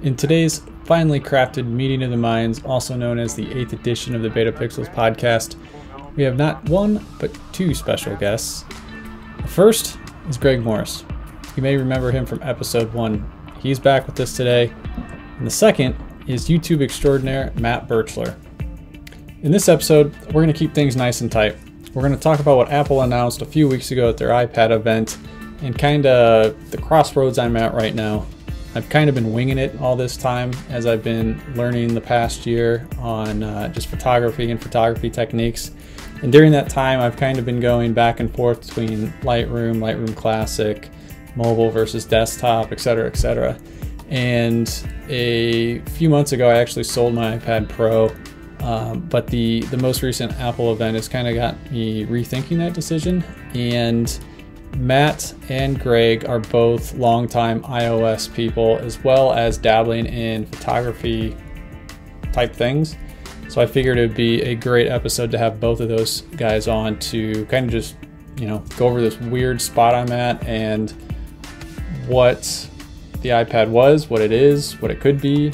In today's finely crafted meeting of the minds, also known as the 8th edition of the Betapixels podcast, we have not one, but two special guests. The first is Greg Morris. You may remember him from episode 1. He's back with us today. And the second is YouTube extraordinaire Matt Birchler. In this episode, we're going to keep things nice and tight. We're going to talk about what Apple announced a few weeks ago at their iPad event and kind of the crossroads I'm at right now. I've kind of been winging it all this time as I've been learning the past year on just photography and photography techniques. And during that time, I've kind of been going back and forth between Lightroom Classic, mobile versus desktop, etc., etc. And a few months ago, I actually sold my iPad Pro. But the most recent Apple event has kind of got me rethinking that decision. And Matt and Greg are both longtime iOS people, as well as dabbling in photography type things. So I figured it would be a great episode to have both of those guys on to kind of just, go over this weird spot I'm at and what the iPad was, what it is, what it could be.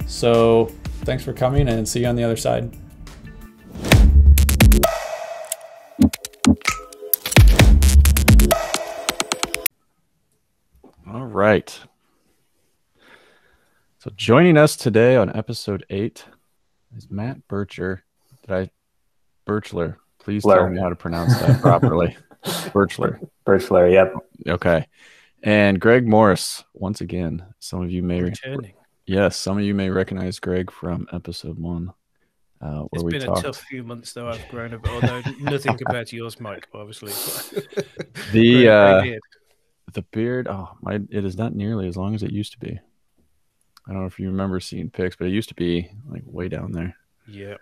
So thanks for coming and see you on the other side. All right. So joining us today on episode 8 is Matt Birchler. Birchler. Please tell me how to pronounce that properly. Birchler. Birchler, yep. Okay. And Greg Morris, once again. Some of you may returning. Yes, some of you may recognize Greg from episode 1. It's been a tough few months, though. I've grown a bit, although nothing compared to yours, Mike, obviously. The beard, it is not nearly as long as it used to be. I don't know if you remember seeing pics, but it used to be like way down there. Yeah.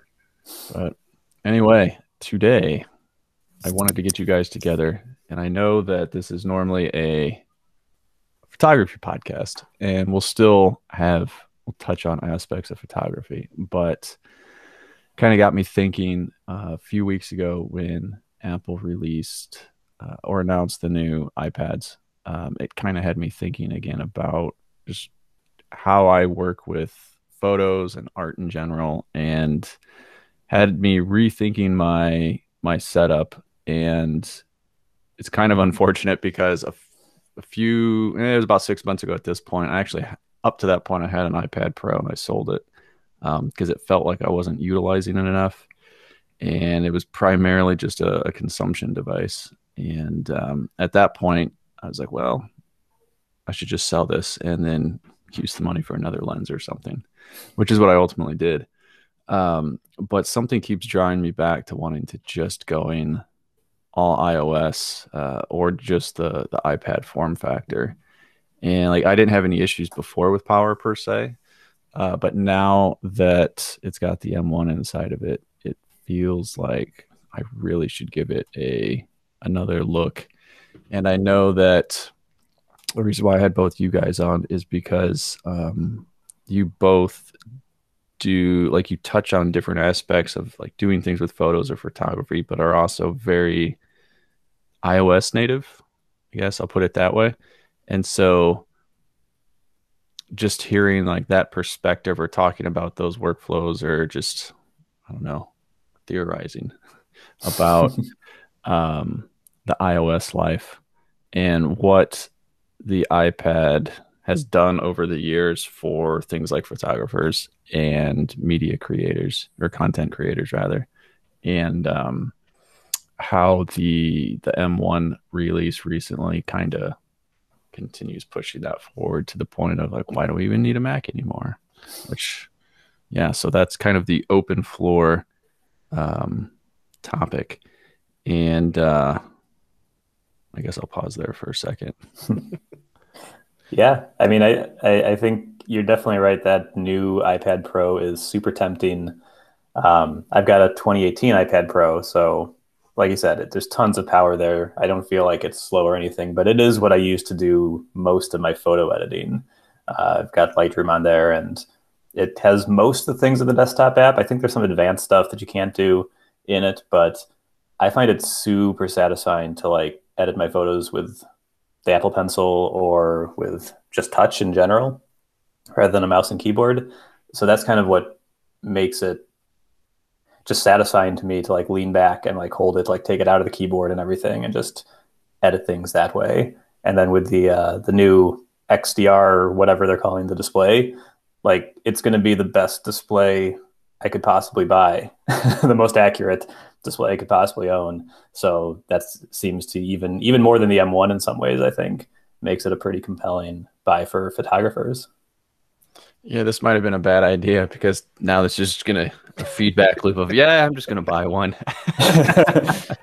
But anyway, today I wanted to get you guys together, and I know that this is normally a photography podcast, and we'll touch on aspects of photography, but kind of got me thinking a few weeks ago when Apple released or announced the new iPads. It kind of had me thinking again about just how I work with photos and art in general, and had me rethinking my setup. And it's kind of unfortunate because it was about 6 months ago at this point. Up to that point, I had an iPad Pro and I sold it because it felt like I wasn't utilizing it enough. And it was primarily just a consumption device. And at that point, I was like, well, I should just sell this and then use the money for another lens or something, which is what I ultimately did. But something keeps drawing me back to wanting to just going all iOS or just the iPad form factor. And I didn't have any issues before with power per se. But now that it's got the M1 inside of it, it feels like I really should give it another look. And I know that the reason why I had both you guys on is because you both you touch on different aspects of doing things with photos or photography, but are also very iOS native. I guess I'll put it that way. And so just hearing that perspective or talking about those workflows or just, I don't know, theorizing about the iOS life and what the iPad has done over the years for things like photographers and media creators, or content creators rather, and how the M1 release recently kind of continues pushing that forward to the point of why do we even need a Mac anymore? So that's kind of the open floor topic. And I guess I'll pause there for a second. Yeah, I mean, I think you're definitely right. That new iPad Pro is super tempting. I've got a 2018 iPad Pro, so like you said, there's tons of power there. I don't feel like it's slow or anything, but it is what I use to do most of my photo editing. I've got Lightroom on there, and it has most of the things of the desktop app. I think there's some advanced stuff that you can't do in it, but I find it super satisfying to edit my photos with the Apple Pencil or with just Touch in general. rather than a mouse and keyboard. So that's kind of what makes it just satisfying to me to like lean back and like hold it, like take it out of the keyboard and everything and just edit things that way. And then with the new XDR or whatever they're calling the display, like it's going to be the best display I could possibly buy, the most accurate display I could possibly own. So that seems to even more than the M1 in some ways, I think, makes it a pretty compelling buy for photographers. Yeah, this might have been a bad idea because now it's just gonna a feedback loop of I'm just gonna buy one.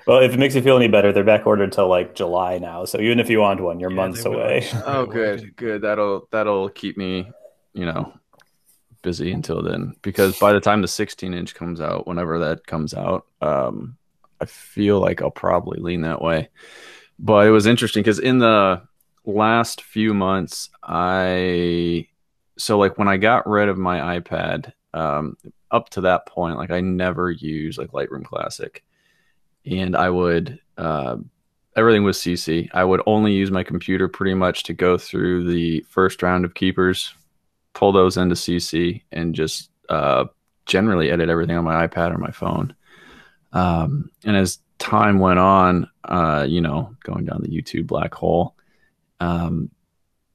Well, if it makes you feel any better, they're back ordered till like July now. So even if you want one, you're months away. Oh, good. That'll keep me, busy until then. Because by the time the 16-inch comes out, whenever that comes out, I feel like I'll probably lean that way. But it was interesting because in the last few months, so like when I got rid of my iPad, up to that point, like I never used like Lightroom Classic, and I would everything was CC. I would only use my computer pretty much to go through the first round of keepers, pull those into CC, and just generally edit everything on my iPad or my phone. And as time went on, going down the YouTube black hole,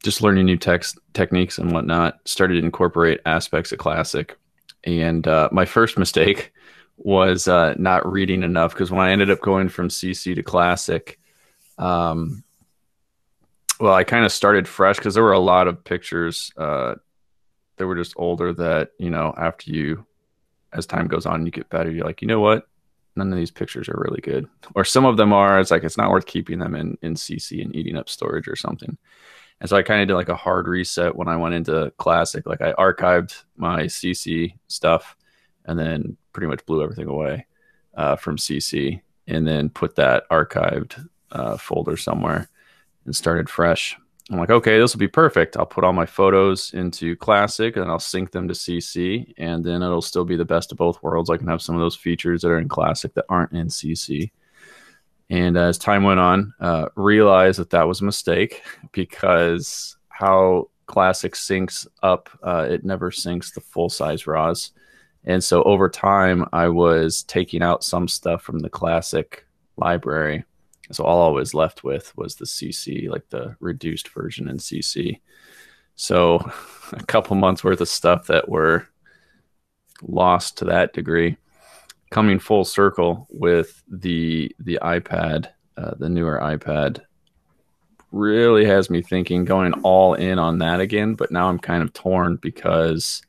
just learning new techniques and whatnot, started to incorporate aspects of Classic. And my first mistake was not reading enough, because when I ended up going from CC to Classic, well, I kind of started fresh because there were a lot of pictures that were just older that, after as time goes on, you get better. You're like, you know what? None of these pictures are really good. Or some of them are. It's like, it's not worth keeping them in CC and eating up storage or something. And so I kind of did like a hard reset when I went into Classic. Like I archived my CC stuff and then pretty much blew everything away from CC, and then put that archived folder somewhere and started fresh. I'm like, okay, this will be perfect. I'll put all my photos into Classic and I'll sync them to CC, and then it'll still be the best of both worlds. I can have some of those features that are in Classic that aren't in CC. And as time went on, realized that was a mistake, because how Classic syncs up, it never syncs the full size RAWs. And so over time, I was taking out some stuff from the Classic library. So all I was left with was the CC, like the reduced version in CC. So a couple months worth of stuff that were lost to that degree. Coming full circle with the iPad, the newer iPad, really has me thinking going all in on that again. But now I'm kind of torn, because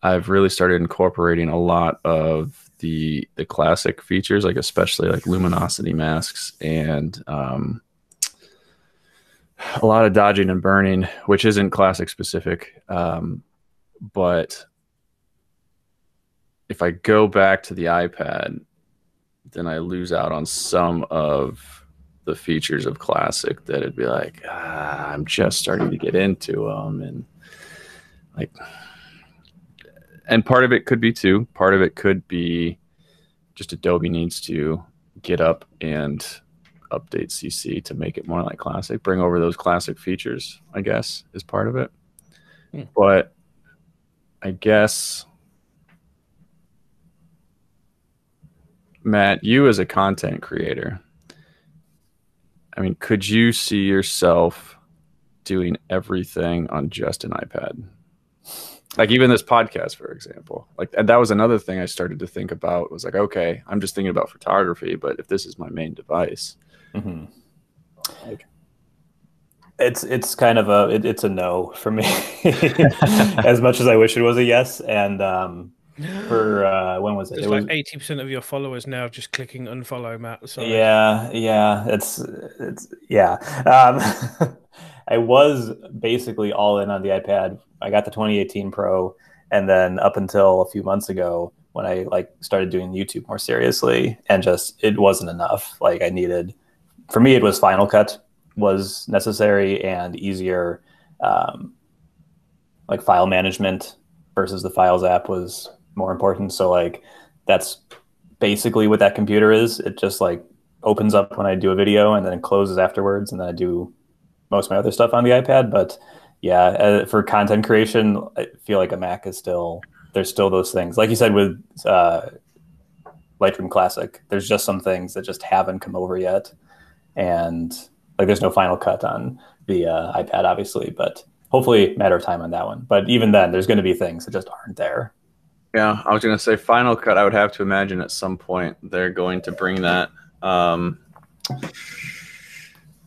I've really started incorporating a lot of the Classic features, like especially like luminosity masks and a lot of dodging and burning, which isn't Classic specific, but if I go back to the iPad, then I lose out on some of the features of Classic that it'd be like, I'm just starting to get into them. And like, and part of it could be part of it could be just Adobe needs to get up and update CC to make it more like Classic, bring over those Classic features, I guess, is part of it. But I guess, Matt, you as a content creator, I mean, could you see yourself doing everything on just an iPad? Like even this podcast, for example, like, and that was another thing I started to think about, was like, okay, I'm just thinking about photography, but if this is my main device, like, it's kind of it's a no for me, as much as I wish it was a yes. And for when was it? It's it like was 80% of your followers now just clicking unfollow Matt. Sorry. yeah, it's I was basically all in on the iPad. I got the 2018 Pro, and then up until a few months ago, when I like started doing YouTube more seriously, and just it wasn't enough. Like I needed, for me, it was Final Cut was necessary and easier. Like file management versus the Files app was more important. So like that's basically what that computer is. It just like opens up when I do a video and then it closes afterwards, and then I do most of my other stuff on the iPad. But Yeah, for content creation, I feel like a Mac is still, there's still those things. Like you said with Lightroom Classic, there's just some things that just haven't come over yet. And like there's no Final Cut on the iPad, obviously, but hopefully matter of time on that one. But even then, there's going to be things that just aren't there. Yeah, I was going to say Final Cut. I would have to imagine at some point they're going to bring that.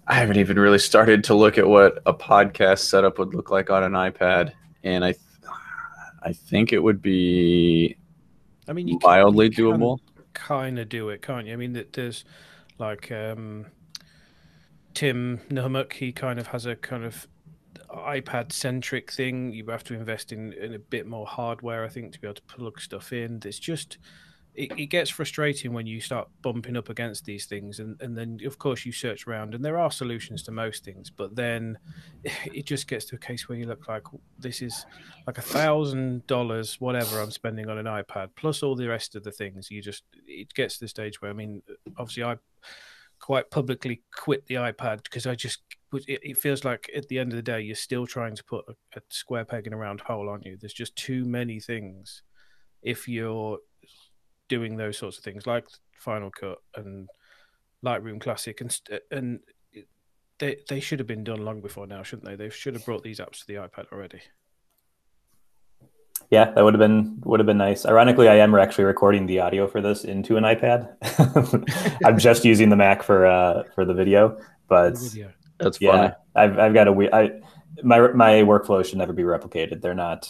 I haven't even really started to look at what a podcast setup would look like on an iPad, and I think it would be, I mean, mildly doable. Kind of do it, can't you? I mean, there's like Tim Nahumuk. He kind of has a kind of iPad centric thing. You have to invest in a bit more hardware, I think, to be able to plug stuff in. It's just it gets frustrating when you start bumping up against these things, and then of course you search around, and there are solutions to most things, but then it just gets to a case where you look like, this is like $1,000 whatever I'm spending on an iPad plus all the rest of the things. It gets to the stage where, I mean, obviously I quite publicly quit the iPad because it feels like at the end of the day you're still trying to put a square peg in a round hole, aren't you? There's just too many things if you're doing those sorts of things like Final Cut and Lightroom Classic, and they should have been done long before now, shouldn't they? They should have brought these apps to the iPad already. Yeah, that would have been nice. Ironically, I am actually recording the audio for this into an iPad. I'm just using the Mac for the video, but that's funny. I've got my workflow should never be replicated. They're not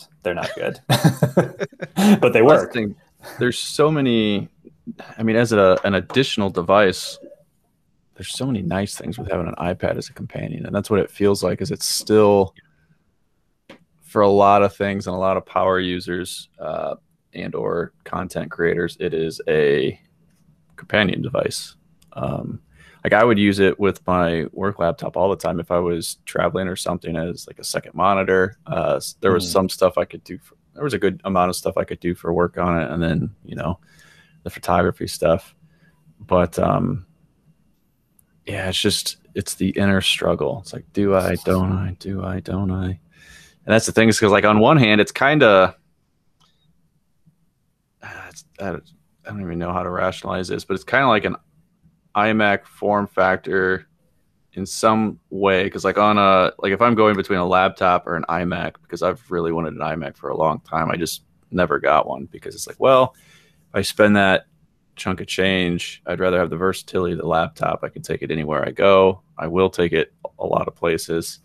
good, but they work. There's so many. I mean, as an additional device, there's so many nice things with having an iPad as a companion, and that's what it feels like. Is it's still, for a lot of things and a lot of power users and or content creators, it is a companion device. Like I would use it with my work laptop all the time if I was traveling or something as like a second monitor. There was some stuff I could do. There was a good amount of stuff I could do for work on it, and then the photography stuff. But yeah, it's the inner struggle. It's like, do I, don't I, do I, don't I? And that's the thing, is because like on one hand, it's kind of, I don't even know how to rationalize this, but it's kind of like an iMac form factor in some way, because like if I'm going between a laptop or an iMac, because I've really wanted an iMac for a long time, I just never got one, because it's like, well, if I spend that chunk of change, I'd rather have the versatility of the laptop. I can take it anywhere I go. I will take it a lot of places.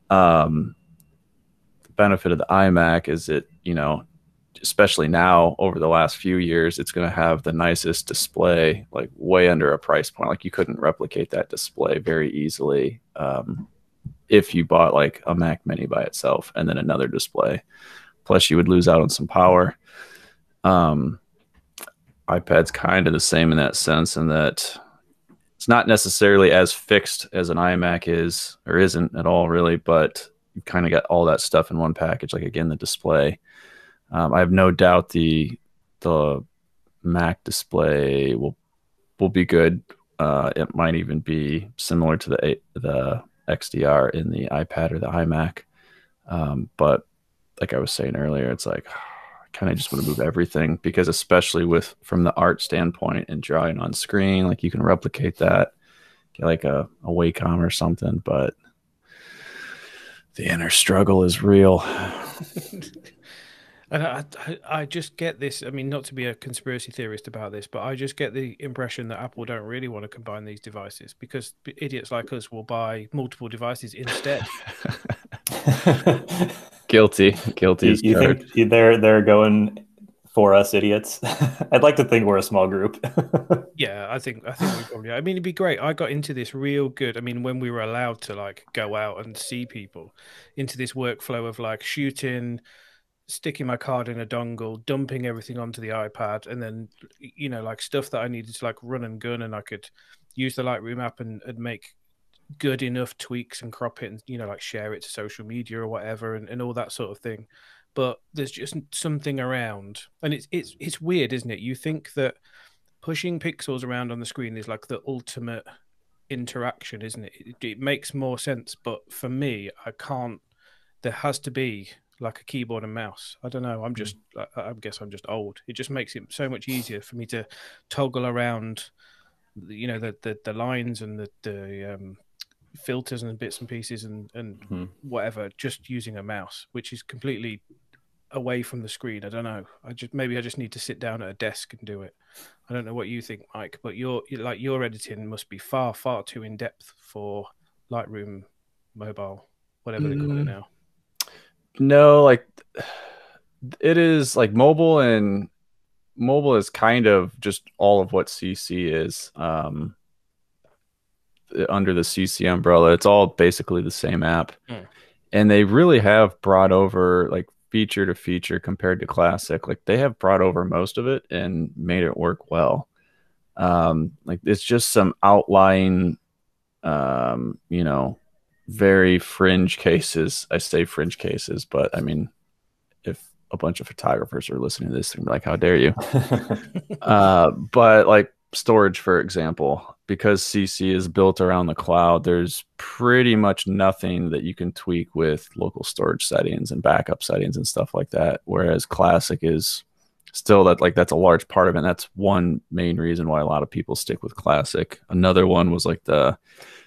The benefit of the iMac is that, especially now over the last few years, it's going to have the nicest display, like way under a price point. Like you couldn't replicate that display very easily if you bought like a Mac Mini by itself and then another display. Plus you would lose out on some power. iPad's kind of the same in that sense, in that it's not necessarily as fixed as an iMac is, or isn't at all really, but you kind of got all that stuff in one package. Like again, the display. I have no doubt the Mac display will be good. It might even be similar to the XDR in the iPad or the iMac. But like I was saying earlier, it's like I kind of just want to move everything, because especially from the art standpoint and drawing on screen, like you can replicate that, get like a Wacom or something, but the inner struggle is real. And I just get this. I mean, not to be a conspiracy theorist about this, but I just get the impression that Apple don't really want to combine these devices, because idiots like us will buy multiple devices instead. Guilty. You think they're going for us idiots? I'd like to think we're a small group. Yeah, I think we probably. I mean, it'd be great. I got into this real good. I mean, when we were allowed to like go out and see people, into this workflow of like shooting, sticking my card in a dongle, dumping everything onto the iPad, and then like stuff that I needed to like run and gun, and I could use the Lightroom app and make good enough tweaks and crop it, and like share it to social media or whatever, and all that sort of thing. But there's just something around, and it's weird, isn't it? You think that pushing pixels around on the screen is like the ultimate interaction, isn't it? It makes more sense, but for me, I can't there has to be like a keyboard and mouse. I don't know. I guess I'm just old. It just makes it so much easier for me to toggle around, the lines and the filters and bits and pieces and whatever, just using a mouse, which is completely away from the screen. I don't know. Maybe I just need to sit down at a desk and do it. I don't know what you think, Mike, but your editing must be far, far too in depth for Lightroom mobile, whatever they call it now. No, like it is like mobile, and mobile is kind of just all of what CC is. Under the CC umbrella, it's all basically the same app. And they really have brought over like feature to feature compared to classic. Like they have brought over most of it and made it work well. Like it's just some outlying, very fringe cases. I say fringe cases, but I mean, if a bunch of photographers are listening to this, they're like, how dare you? But like storage, for example, because CC is built around the cloud, there's pretty much nothing that you can tweak with local storage settings and backup settings and stuff like that. Whereas classic is still that's a large part of it. And that's one main reason why a lot of people stick with classic. Another one was like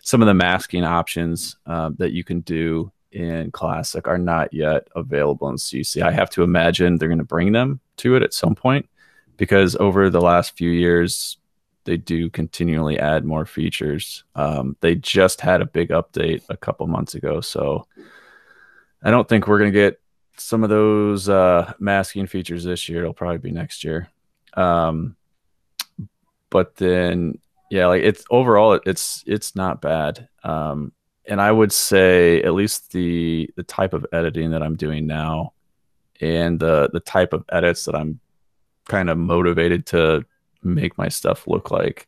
some of the masking options that you can do in classic are not yet available in CC. I have to imagine they're going to bring them to it at some point, because over the last few years, they do continually add more features. They just had a big update a couple months ago, so I don't think we're going to get some of those masking features this year. It'll probably be next year. But then, yeah, like it's overall, it's not bad. And I would say at least the type of editing that I'm doing now, and the type of edits that I'm kind of motivated to make my stuff look like,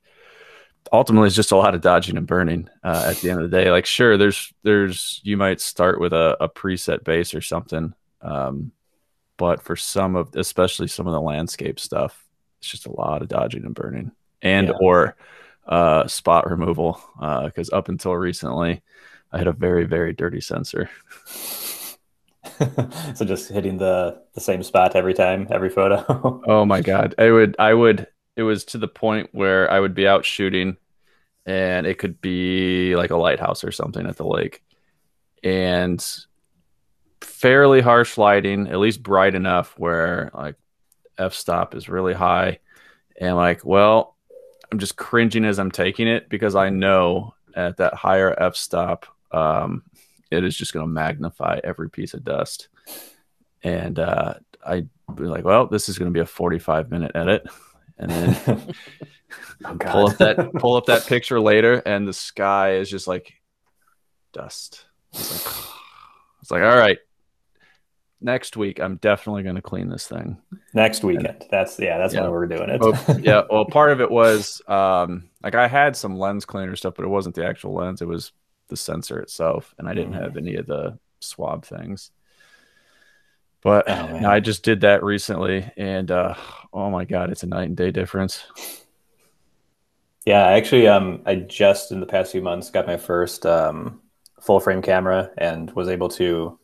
ultimately it's just a lot of dodging and burning at the end of the day. Like sure, there's you might start with a preset base or something, but for especially some of the landscape stuff, it's just a lot of dodging and burning, and or spot removal, because up until recently I had a very, very dirty sensor. So just hitting the same spot every time, every photo. Oh my God. It was to the point where I would be out shooting, and it could be like a lighthouse or something at the lake, and fairly harsh lighting, at least bright enough where like f-stop is really high. And like, well, I'm just cringing as I'm taking it, because I know at that higher f-stop, it is just going to magnify every piece of dust. And I'd be like, well, this is going to be a 45-minute edit. And then pull up that picture later, and the sky is just like dust. It's like, all right, next week I'm definitely going to clean this thing. Next weekend. That's when we're doing it. Well, part of it was like I had some lens cleaner stuff, but it wasn't the actual lens. It was the sensor itself, and I didn't have any of the swab things. But I just did that recently, and oh my God, it's a night and day difference. Yeah, actually, I just in the past few months got my first full frame camera, and was able to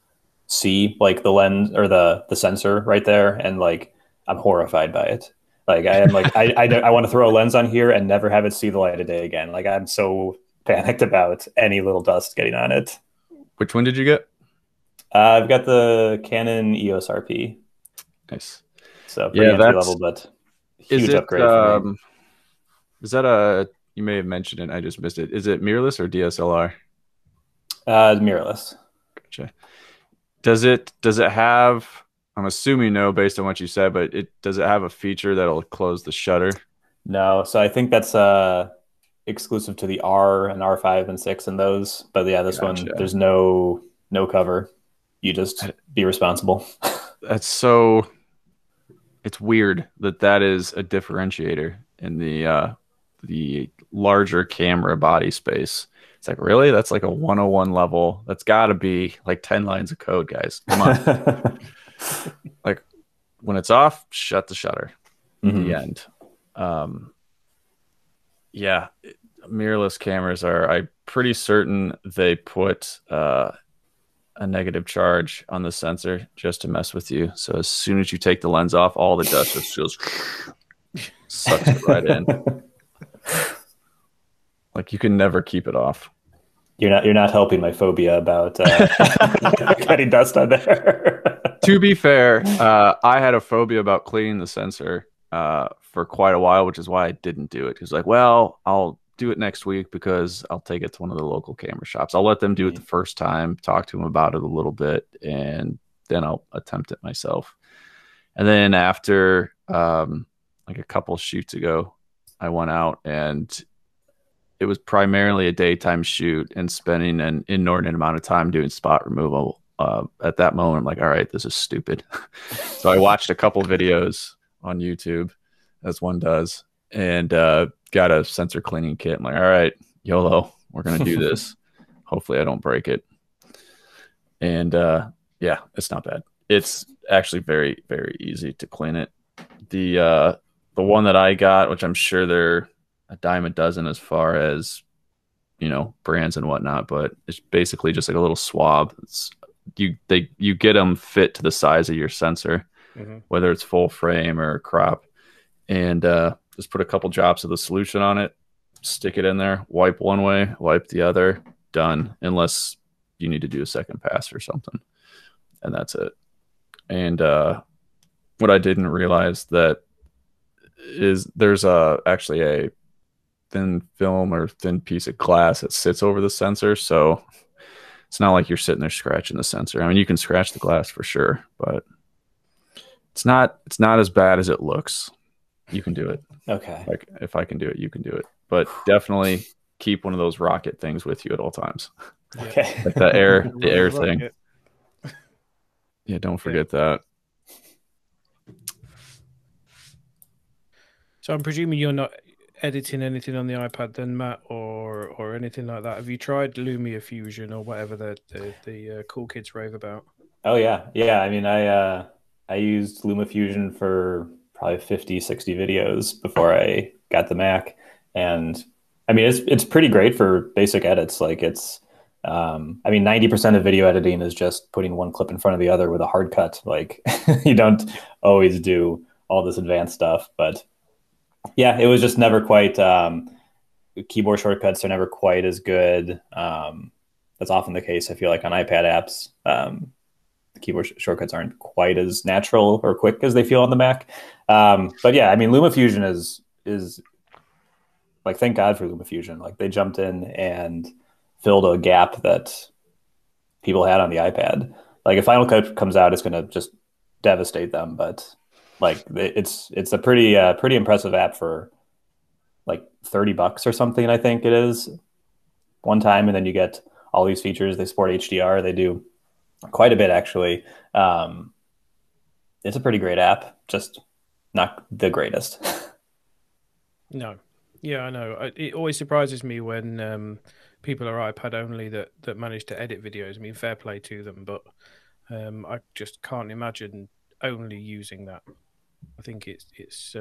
see like the lens or the sensor right there, and like I'm horrified by it. Like I am like I want to throw a lens on here and never have it see the light of day again. Like I'm so panicked about any little dust getting on it. Which one did you get? I've got the Canon EOS RP. Nice. So pretty entry level, but huge upgrade for me. Is that you may have mentioned it, I just missed it. Is it mirrorless or DSLR? Mirrorless. Gotcha. Does it have, I'm assuming no based on what you said, but does it have a feature that'll close the shutter? No, so I think that's exclusive to the R and R5 and 6 and those. But yeah, this one, there's no cover. You just be responsible. It's weird that is a differentiator in the larger camera body space. It's like, really? That's like a 101 level. That's got to be like 10 lines of code, guys. Come on. Like when it's off, shut the shutter. The end. Yeah, mirrorless cameras I'm pretty certain they put a negative charge on the sensor just to mess with you. So as soon as you take the lens off, all the dust just goes sucks it right in. Like you can never keep it off. You're not helping my phobia about getting dust on there. To be fair, I had a phobia about cleaning the sensor for quite a while, which is why I didn't do it. Because like, well, I'll do it next week because I'll take it to one of the local camera shops. I'll let them do it the first time, talk to them about it a little bit, and then I'll attempt it myself. And then after like a couple shoots ago, I went out and it was primarily a daytime shoot and spending an inordinate amount of time doing spot removal. At that moment, I'm like, all right, this is stupid. So I watched a couple videos on YouTube, as one does, and got a sensor cleaning kit. I'm like, all right, YOLO, we're going to do this. Hopefully I don't break it. And yeah, it's not bad. It's actually very, very easy to clean it. The one that I got, which I'm sure they're a dime a dozen as far as, you know, brands and whatnot, but it's basically just like a little swab. It's you get them fit to the size of your sensor, whether it's full frame or crop, and just put a couple drops of the solution on it, stick it in there, wipe one way, wipe the other, done, unless you need to do a second pass or something, and that's it. And what I didn't realize that is there's actually a thin film or thin piece of glass that sits over the sensor, so it's not like you're sitting there scratching the sensor. I mean, you can scratch the glass for sure, but it's not as bad as it looks. You can do it. Okay. Like if I can do it, you can do it. But definitely keep one of those rocket things with you at all times. Okay. Like the air thing. Yeah, don't forget that. So I'm presuming you're not editing anything on the iPad then, Matt, or anything like that. Have you tried Lumia Fusion or whatever the cool kids rave about? Oh yeah. I mean, I used LumaFusion for probably 50, 60 videos before I got the Mac, and I mean, it's pretty great for basic edits. Like it's, I mean, 90% of video editing is just putting one clip in front of the other with a hard cut. Like you don't always do all this advanced stuff, but yeah, it was just never quite. Keyboard shortcuts are never quite as good. That's often the case, I feel like, on iPad apps. The keyboard shortcuts aren't quite as natural or quick as they feel on the Mac. But yeah, I mean, LumaFusion is like, thank God for LumaFusion. Like they jumped in and filled a gap that people had on the iPad. Like if Final Cut comes out, it's going to just devastate them. But like it's a pretty impressive app for like $30 or something, I think it is, one time, and then you get all these features. They support HDR. They do quite a bit, actually. It's a pretty great app, just not the greatest. No. Yeah, I know. It always surprises me when people are iPad only that manage to edit videos. I mean, fair play to them, but I just can't imagine only using that. I think it's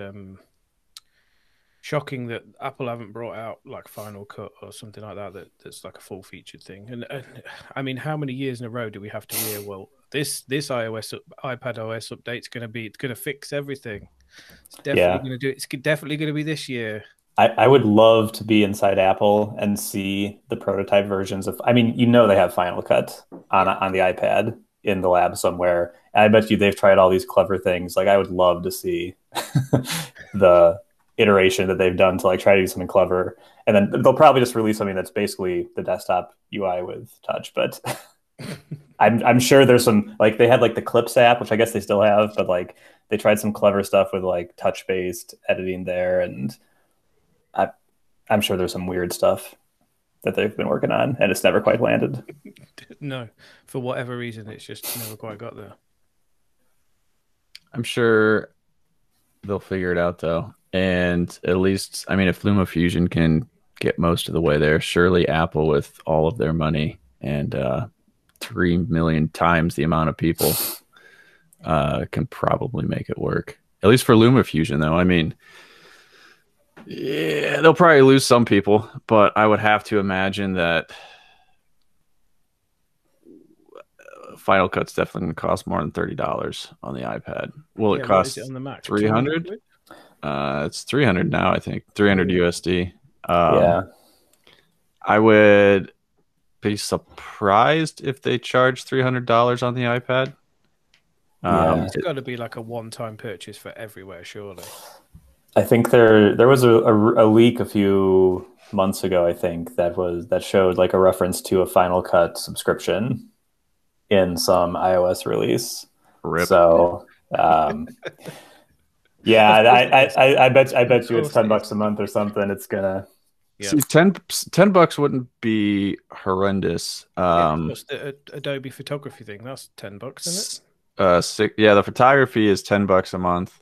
shocking that Apple haven't brought out like Final Cut or something like that's like a full featured thing. And I mean, how many years in a row do we have to hear, well, this iPad OS update's going to fix everything. It's definitely going to do it. It's definitely going to be this year. I would love to be inside Apple and see the prototype versions of, I mean, you know, they have Final Cut on the iPad in the lab somewhere. And I bet you they've tried all these clever things. Like I would love to see the iteration that they've done to like try to do something clever, and then they'll probably just release something that's basically the desktop UI with touch. But I'm sure there's some, like they had like the Clips app, which I guess they still have, but like they tried some clever stuff with like touch based editing there, and I'm sure there's some weird stuff that they've been working on, and it's never quite landed. No, for whatever reason, it's just never quite got there. I'm sure they'll figure it out though. And at least, I mean, if LumaFusion can get most of the way there, surely Apple, with all of their money and 3 million times the amount of people, can probably make it work. At least for LumaFusion, though. I mean, yeah, they'll probably lose some people, but I would have to imagine that Final Cut's definitely going to cost more than $30 on the iPad. Will it What is cost it on the Mac? 300? 200 quid? It's 300 now, I think. 300 USD. Yeah. I would be surprised if they charge $300 on the iPad. Yeah. It's got to be like a one-time purchase for everywhere, surely. I think there was a leak a few months ago, I think, that showed like a reference to a Final Cut subscription in some iOS release. Rip. So yeah, Of course it is. I bet Of you it's course it $10 is. a month or something. It's gonna Yeah. See, 10 bucks wouldn't be horrendous. Yeah. Plus the Adobe photography thing, that's $10, isn't Yeah, the photography is 10 bucks a month,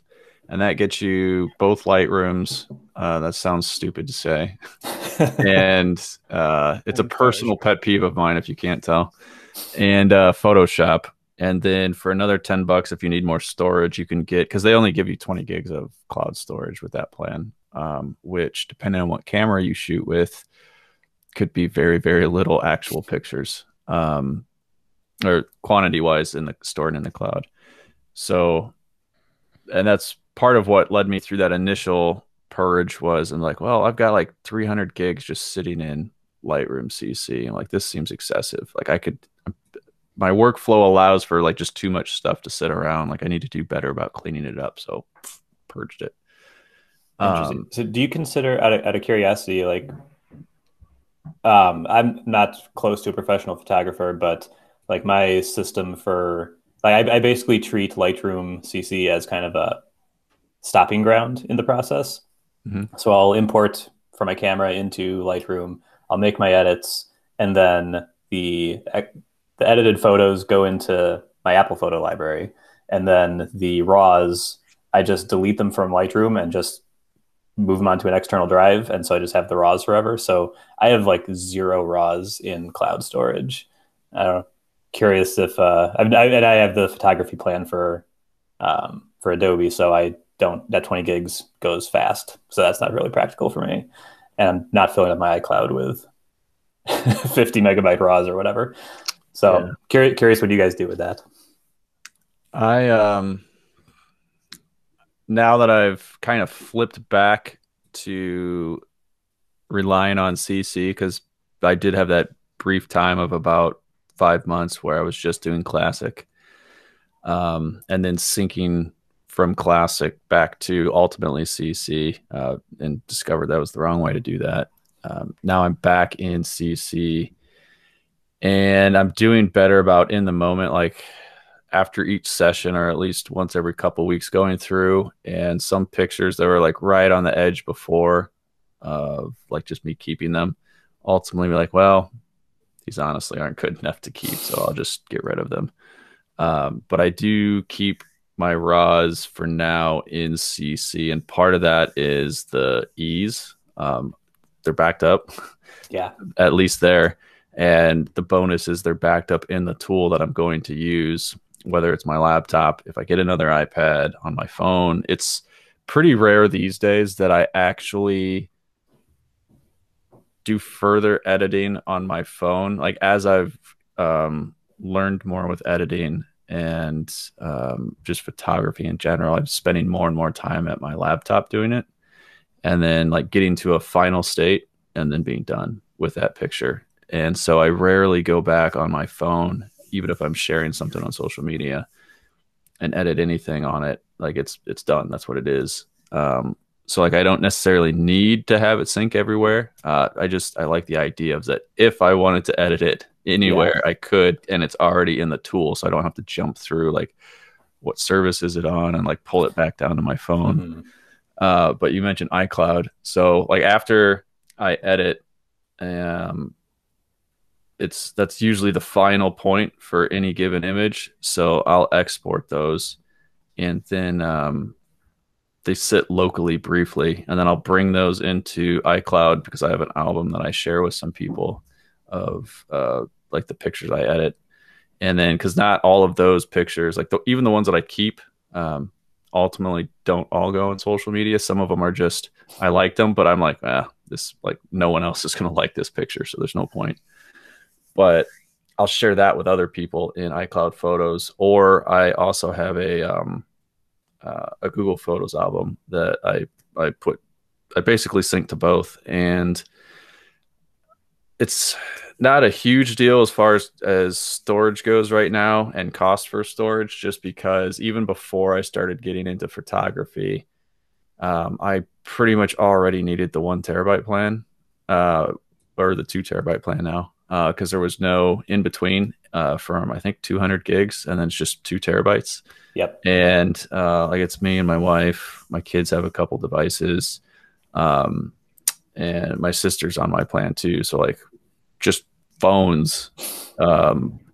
and that gets you both Lightrooms. That sounds stupid to say. And it's a And personal Photoshop. pet peeve of mine, if you can't tell. And Photoshop. And then for another 10 bucks, if you need more storage, you can get, because they only give you 20 gigs of cloud storage with that plan, which, depending on what camera you shoot with, could be very, very little actual pictures, or quantity wise in the stored in the cloud. So, and that's part of what led me through that initial purge was, and like, well, I've got like 300 gigs just sitting in Lightroom CC, and like, this seems excessive. Like, my workflow allows for like just too much stuff to sit around. Like, I need to do better about cleaning it up. So purged it. Interesting. So do you consider, out of curiosity, like, I'm not close to a professional photographer, but like my system for like I basically treat Lightroom CC as kind of a stopping ground in the process. Mm-hmm. So I'll import from my camera into Lightroom, I'll make my edits, and then the edited photos go into my Apple photo library, and then the RAWs, I just delete them from Lightroom and just move them onto an external drive, and so I just have the RAWs forever. So I have like 0 RAWs in cloud storage. I don't know. Curious if and I have the photography plan for Adobe, so I don't, that 20 gigs goes fast, so that's not really practical for me, and I'm not filling up my iCloud with 50 megabyte RAWs or whatever. So yeah. Curious what you guys do with that. I now that I've kind of flipped back to relying on CC, because I did have that brief time of about 5 months where I was just doing classic, and then syncing from classic back to ultimately CC, and discovered that was the wrong way to do that. Now I'm back in CC, and I'm doing better about in the moment, like after each session, or at least once every couple of weeks, going through, and some pictures that were like right on the edge before of like just me keeping them, ultimately be like, well, these honestly aren't good enough to keep, so I'll just get rid of them. But I do keep my RAWs for now in CC, and part of that is the ease. They're backed up, yeah, at least there. And the bonus is they're backed up in the tool that I'm going to use, whether it's my laptop, if I get another iPad, on my phone. It's pretty rare these days that I actually do further editing on my phone. Like, as I've learned more with editing and just photography in general, I'm spending more and more time at my laptop doing it, and then like getting to a final state and then being done with that picture. And so I rarely go back on my phone, even if I'm sharing something on social media, and edit anything on it. Like, it's done. That's what it is. So like, I don't necessarily need to have it sync everywhere. I like the idea of that. If I wanted to edit it anywhere, I could, and it's already in the tool, so I don't have to jump through like what service is it on and like pull it back down to my phone. Mm-hmm. But you mentioned iCloud, so like after I edit, that's usually the final point for any given image. So I'll export those, and then they sit locally briefly, and then I'll bring those into iCloud, because I have an album that I share with some people of like the pictures I edit. And then, because not all of those pictures, like even the ones that I keep, ultimately don't all go on social media. Some of them are just, I liked them, but I'm like, this, like, no one else is going to like this picture, so there's no point. But I'll share that with other people in iCloud Photos, or I also have a Google Photos album that I basically sync to both, and it's not a huge deal as far as storage goes right now and cost for storage, just because even before I started getting into photography, I pretty much already needed the 1 terabyte plan, uh, or the 2 terabyte plan now, because there was no in between from I think 200 gigs, and then it's just 2 terabytes. Yep. And like it's me and my wife. My kids have a couple devices, um, and my sister's on my plan too. So like, just phones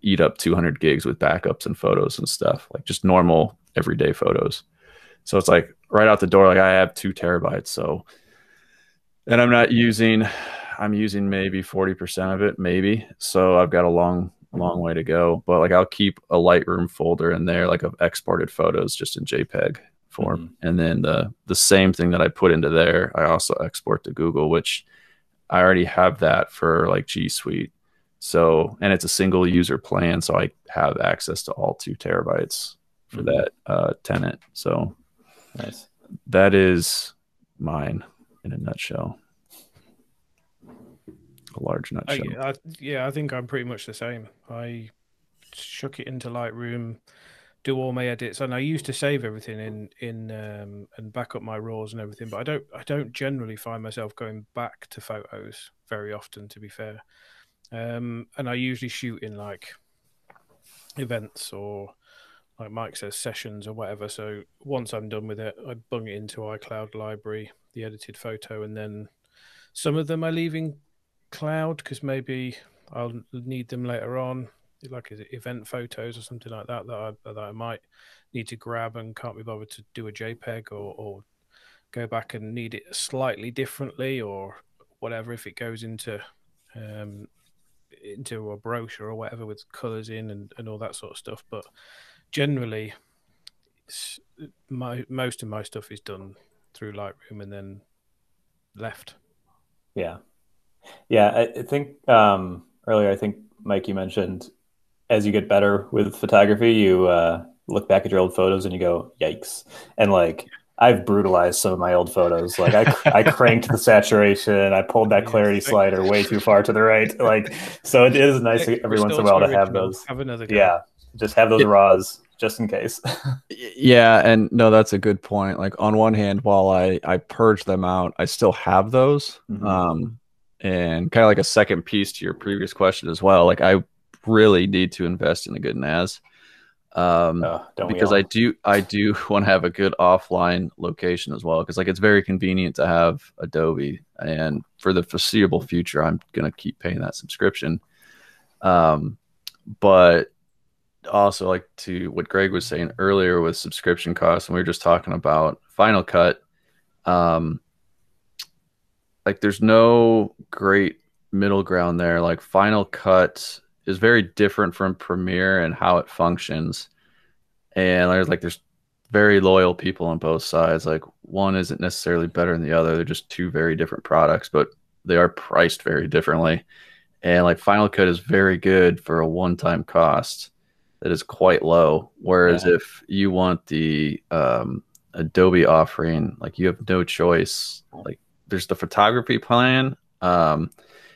eat up 200 gigs with backups and photos and stuff, like just normal everyday photos. So it's like right out the door, like I have 2 terabytes. So, and I'm using maybe 40% of it, maybe. So I've got a long way to go. But like I'll keep a Lightroom folder in there, like of exported photos just in JPEG form. And then the same thing that I put into there, I also export to Google, which I already have that for like G Suite. So, and it's a single user plan. So I have access to all 2 terabytes for that tenant. So nice. That is mine in a nutshell. A large nutshell. I think I'm pretty much the same. I chuck it into Lightroom, do all my edits, and I used to save everything in and back up my raws and everything. But I don't generally find myself going back to photos very often, to be fair. And I usually shoot in like events or, like Mike says, sessions or whatever. So once I'm done with it, I bung it into iCloud library, the edited photo, and then some of them I leave in cloud because maybe I'll need them later on, like event photos or something like that that I might need to grab and can't be bothered to do a JPEG, or go back and need it slightly differently or whatever, if it goes into a brochure or whatever with colors in and all that sort of stuff. But generally, most of my stuff is done through Lightroom and then left. Yeah. I think earlier, I think Mike, you mentioned as you get better with photography, you look back at your old photos and you go, "Yikes!" And like, I've brutalized some of my old photos. Like I cranked the saturation, I pulled that clarity slider way too far to the right. Like, so it is nice every once in a while to have those. Have another go. Yeah, just have those raws just in case. Yeah, and no, that's a good point. Like on one hand, while I purge them out, I still have those. And kind of like a second piece to your previous question as well. Like I really need to invest in a good NAS. Because I do want to have a good offline location as well, because like it's very convenient to have Adobe, and for the foreseeable future I'm going to keep paying that subscription. But also, like to what Greg was saying earlier with subscription costs, and we were just talking about Final Cut, like there's no great middle ground there. Like Final Cut is very different from Premiere and how it functions. And there's very loyal people on both sides. Like one isn't necessarily better than the other. They're just two very different products, but they are priced very differently. And like Final Cut is very good for a one-time cost that is quite low. Whereas if you want the Adobe offering, like you have no choice. Like there's the photography plan.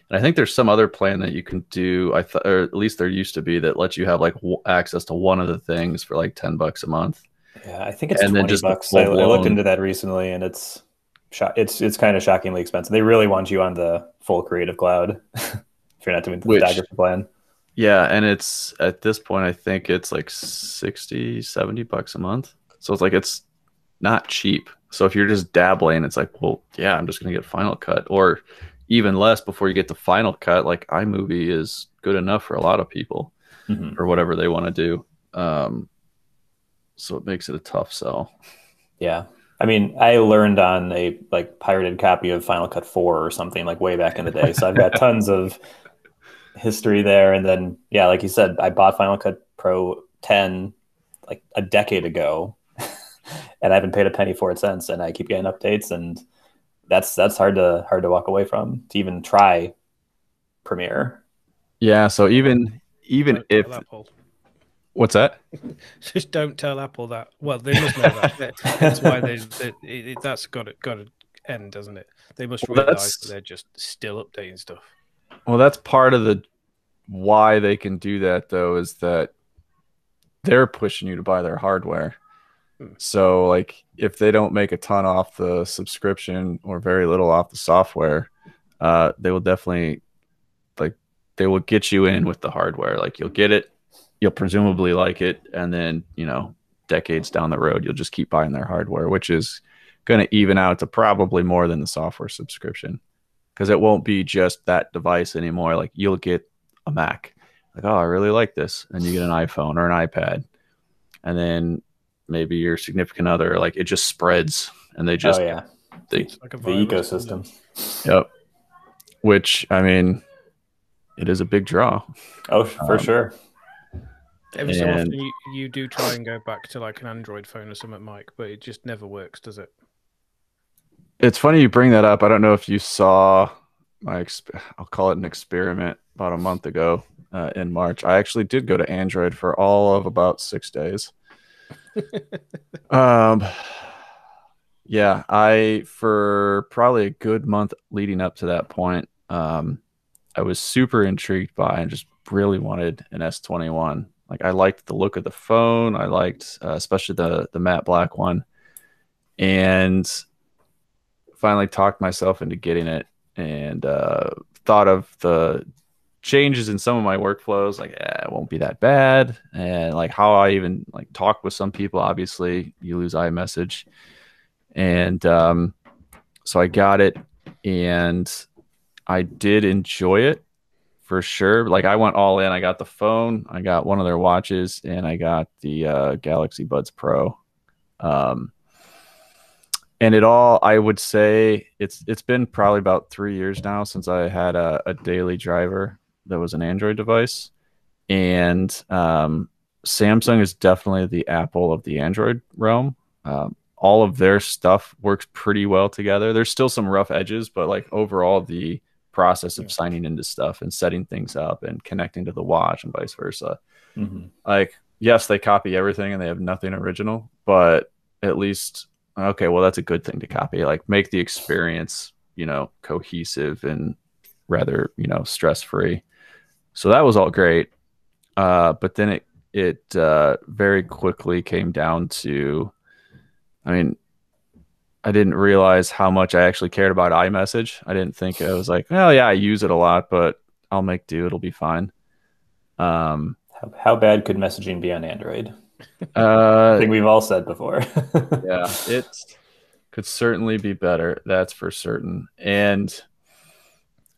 And I think there's some other plan that you can do. Or at least there used to be, that lets you have like access to one of the things for like $10 a month. Yeah, I think it's $20. I looked into that recently, and it's kind of shockingly expensive. They really want you on the full Creative Cloud if you're not doing the photography plan. Yeah, and it's at this point I think it's like $60-$70 a month. So it's like it's not cheap. So if you're just dabbling, it's like, well, yeah, I'm just gonna get Final Cut, or even less before you get to Final Cut. Like iMovie is good enough for a lot of people or whatever they want to do. So it makes it a tough sell. Yeah. I mean, I learned on a like pirated copy of Final Cut 4 or something like way back in the day. So I've got tons of history there. And then, yeah, like you said, I bought Final Cut Pro 10 like a decade ago, and I haven't paid a penny for it since. And I keep getting updates, and that's hard to walk away from, to even try Premiere. Yeah, so even even Don't if tell Apple. what's that? Just don't tell Apple that. Well, they must know that. Hence why that's got to end, doesn't it? They must realize that they're just still updating stuff. Well, that's part of the why they can do that, though, is that they're pushing you to buy their hardware. So, like, if they don't make a ton off the subscription or very little off the software, they will definitely, like, they will get you in with the hardware. Like, you'll get it, you'll presumably like it, and then, decades down the road, you'll just keep buying their hardware, which is going to even out to probably more than the software subscription, because it won't be just that device anymore. Like, you'll get a Mac, like, oh, I really like this, and you get an iPhone or an iPad, and then maybe your significant other, like, it just spreads, and they just it's like the ecosystem. Yep. Which, I mean, it is a big draw. Oh, for sure. Every so often you do try and go back to like an Android phone or something, Mike, but it just never works, does it? It's funny you bring that up. I don't know if you saw I'll call it an experiment about a month ago in March. I actually did go to Android for all of about 6 days. Yeah, for probably a good month leading up to that point, I was super intrigued by and just really wanted an S21. Like, I liked the look of the phone. I liked especially the matte black one, and finally talked myself into getting it, and thought of the changes in some of my workflows, like, it won't be that bad, and like how I even like talk with some people. Obviously, you lose iMessage, and so I got it, and I did enjoy it for sure. Like, I went all in. I got the phone, I got one of their watches, and I got the Galaxy Buds Pro. And it all, I would say, it's been probably about 3 years now since I had a daily driver that was an Android device. And Samsung is definitely the Apple of the Android realm. All of their stuff works pretty well together. There's still some rough edges, but like overall, the process of signing into stuff and setting things up and connecting to the watch and vice versa. Like, yes, they copy everything and they have nothing original, but at least, okay, well, that's a good thing to copy. Like, make the experience, cohesive and rather, stress-free. So that was all great. But then it very quickly came down to, I mean, I didn't realize how much I actually cared about iMessage. I didn't think, I was like, well, yeah, I use it a lot, but I'll make do. It'll be fine. How bad could messaging be on Android? I think we've all said before. Yeah, it could certainly be better. That's for certain. And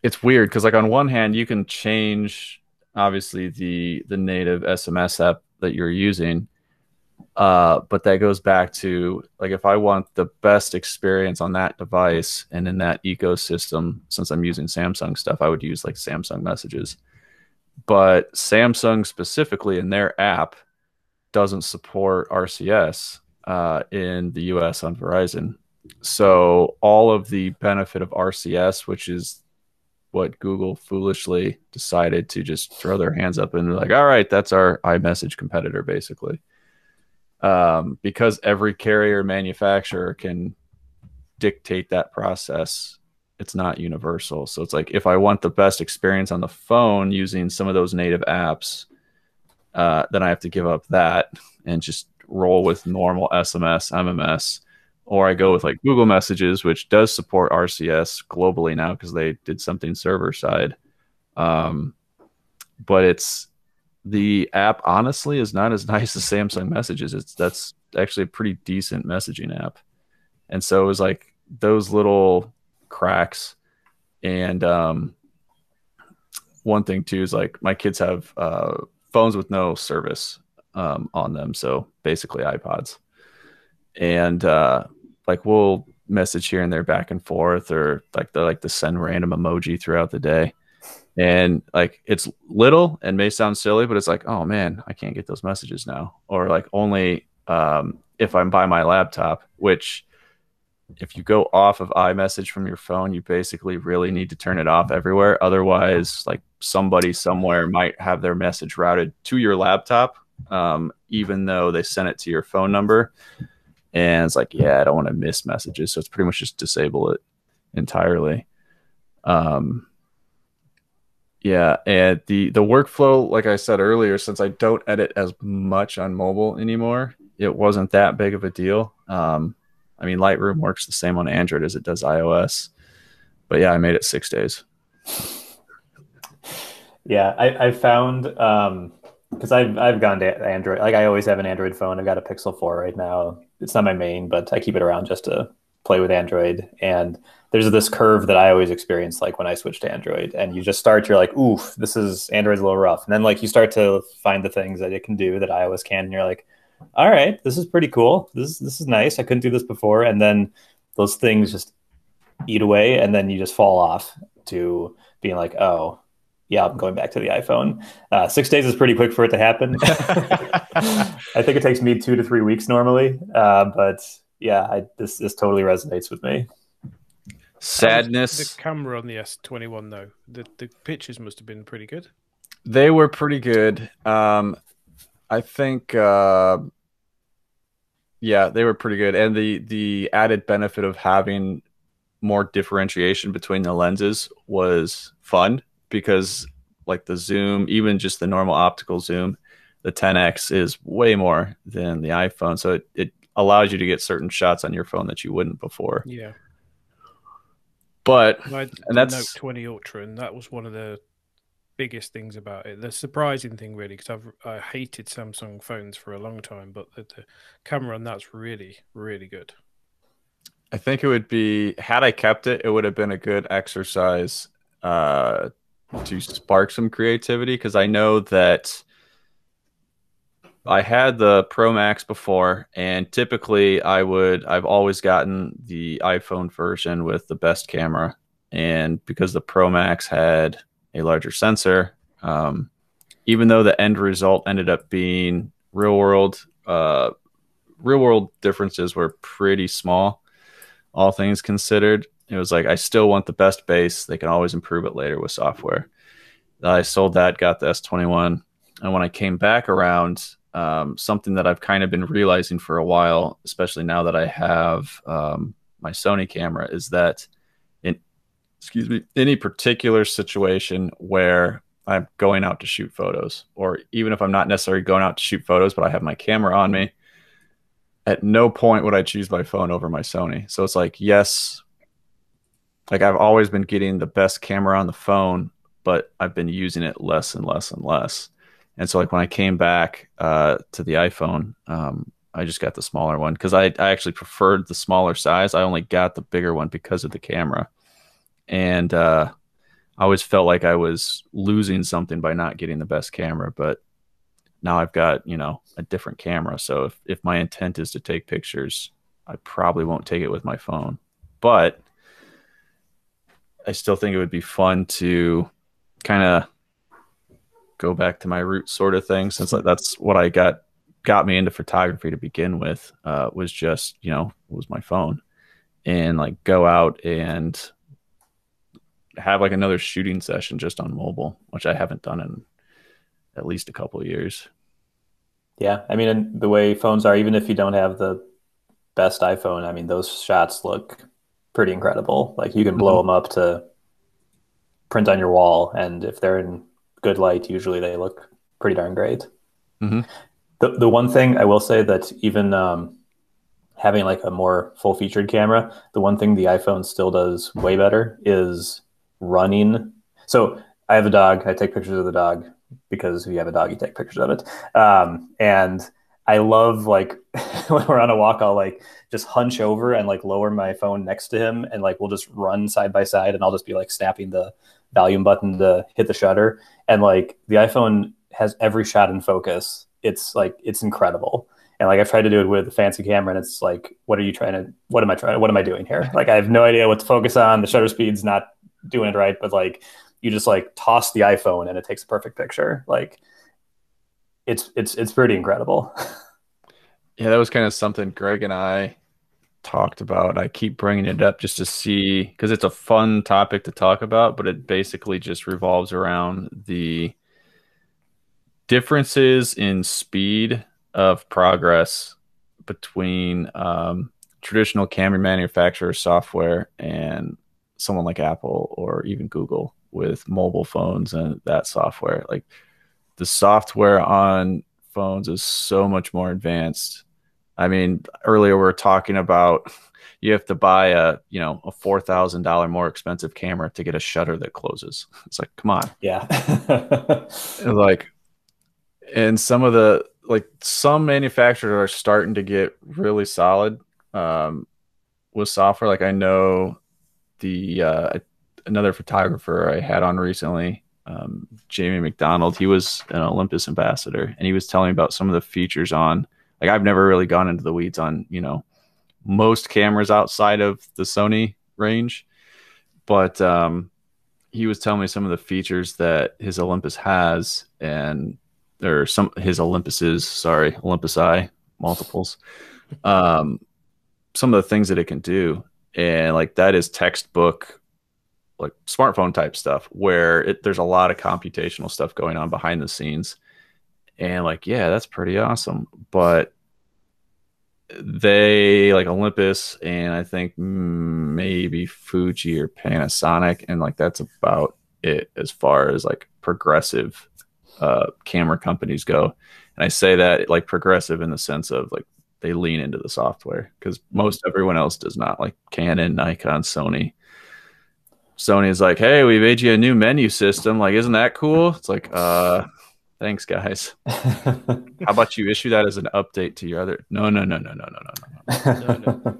it's weird because, like, on one hand, you can change obviously the native SMS app that you're using. But that goes back to, like, if I want the best experience on that device and in that ecosystem, since I'm using Samsung stuff, I would use like Samsung Messages. But Samsung specifically in their app doesn't support RCS in the US on Verizon. So all of the benefit of RCS, which is what Google foolishly decided to just throw their hands up and like, all right, that's our iMessage competitor, basically. Because every carrier manufacturer can dictate that process, it's not universal. So it's like, if I want the best experience on the phone using some of those native apps, then I have to give up that and just roll with normal SMS, MMS, or I go with like Google Messages, which does support RCS globally now because they did something server side. But the app honestly is not as nice as Samsung Messages. That's actually a pretty decent messaging app. And so it was like those little cracks. And one thing too is, like, my kids have phones with no service on them, so basically iPods. And like, we'll message here and there back and forth, or like they like to send random emoji throughout the day. And like, it's little and may sound silly, but it's like, oh man, I can't get those messages now. Or like, only if I'm by my laptop, which if you go off of iMessage from your phone, you basically really need to turn it off everywhere. Otherwise, like somebody somewhere might have their message routed to your laptop, even though they sent it to your phone number. And it's like, yeah, I don't want to miss messages. So it's pretty much just disable it entirely. Yeah, and the workflow, like I said earlier, since I don't edit as much on mobile anymore, it wasn't that big of a deal. I mean, Lightroom works the same on Android as it does iOS, but yeah, I made it 6 days. Yeah, I found because I've gone to Android. Like I always have an Android phone. I've got a Pixel 4 right now. It's not my main, but I keep it around just to play with Android. And there's this curve that I always experience, like when I switch to Android. And you just start, you're like, oof, this is Android's a little rough. And then like you start to find the things that it can do that iOS can, and you're like, all right, this is pretty cool. This is nice. I couldn't do this before. And then those things just eat away, and then you just fall off to being like, oh, yeah, I'm going back to the iPhone. 6 days is pretty quick for it to happen. I think it takes me 2 to 3 weeks normally. But yeah, this totally resonates with me. Sadness. The camera on the S21 though, the pictures must have been pretty good. They were pretty good. I think, yeah, they were pretty good. And the added benefit of having more differentiation between the lenses was fun, because like the zoom, even just the normal optical zoom, the 10x is way more than the iPhone. So it allows you to get certain shots on your phone that you wouldn't before. Yeah. But and and that's Note 20 Ultra, and that was one of the biggest things about it. The surprising thing, really, because I hated Samsung phones for a long time, but the camera on that's really, really good. I think it would be, had I kept it, it would have been a good exercise to spark some creativity, because I know that I had the Pro Max before, and typically I've always gotten the iPhone version with the best camera. And because the Pro Max had a larger sensor, even though the end result ended up being real world differences were pretty small, all things considered, it was like, I still want the best base. They can always improve it later with software. I sold that, got the S21. And when I came back around, something that I've kind of been realizing for a while, especially now that I have my Sony camera, is that in any particular situation where I'm going out to shoot photos, or even if I'm not necessarily going out to shoot photos, but I have my camera on me, at no point would I choose my phone over my Sony. So it's like, yes, like I've always been getting the best camera on the phone, but I've been using it less and less and less. And so like when I came back to the iPhone, I just got the smaller one, because I actually preferred the smaller size. I only got the bigger one because of the camera. And I always felt like I was losing something by not getting the best camera. But now I've got, a different camera. So if my intent is to take pictures, I probably won't take it with my phone. But I still think it would be fun to kind of go back to my roots, sort of thing, since that's what I got me into photography to begin with, was just, was my phone. And like go out and have like another shooting session just on mobile, which I haven't done in at least a couple of years. Yeah, I mean, and the way phones are, even if you don't have the best iPhone, I mean, those shots look pretty incredible. Like you can blow them up to print on your wall, and if they're in good light, usually they look pretty darn great. Mm-hmm. The one thing I will say, that even having like a more full featured camera, the one thing the iPhone still does way better is running. So I have a dog. I take pictures of the dog, because if you have a dog, you take pictures of it. And I love, like, when we're on a walk, I'll like just hunch over and like lower my phone next to him, and like we'll just run side by side, and I'll just be like snapping the volume button to hit the shutter. And like the iPhone has every shot in focus. It's incredible. And like I've tried to do it with a fancy camera, and it's like, what am I doing here? Like I have no idea what to focus on. The shutter speed's not doing it right, but like you just like toss the iPhone and it takes a perfect picture. Like it's pretty incredible. Yeah, that was kind of something Greg and I talked about. I keep bringing it up just to see because it's a fun topic to talk about, but it basically just revolves around the differences in speed of progress between traditional camera manufacturer software and someone like Apple or even Google with mobile phones and that software. Like the software on phones is so much more advanced. I mean, earlier we were talking about you have to buy a $4,000 more expensive camera to get a shutter that closes. It's like, come on. Yeah. Like, and some of the some manufacturers are starting to get really solid with software. Like I know the another photographer I had on recently, Jamie McDonald. He was an Olympus ambassador, and he was telling me about some of the features on. Like I've never really gone into the weeds on most cameras outside of the Sony range, but he was telling me some of the features that his Olympus has, and or some his Olympuses, sorry, Olympus I multiples. Um, some of the things that it can do, and like that is textbook like smartphone type stuff where there's a lot of computational stuff going on behind the scenes, and like yeah, that's pretty awesome. But they like Olympus and I think maybe Fuji or Panasonic, and like that's about it as far as like progressive camera companies go. And I say that like progressive in the sense of like they lean into the software because most everyone else does not, like Canon, Nikon, Sony. Sony is like, hey, we made you a new menu system. Like, isn't that cool? It's like, thanks, guys. How about you issue that as an update to your other? No, no, no, no, no, no, no, no, no.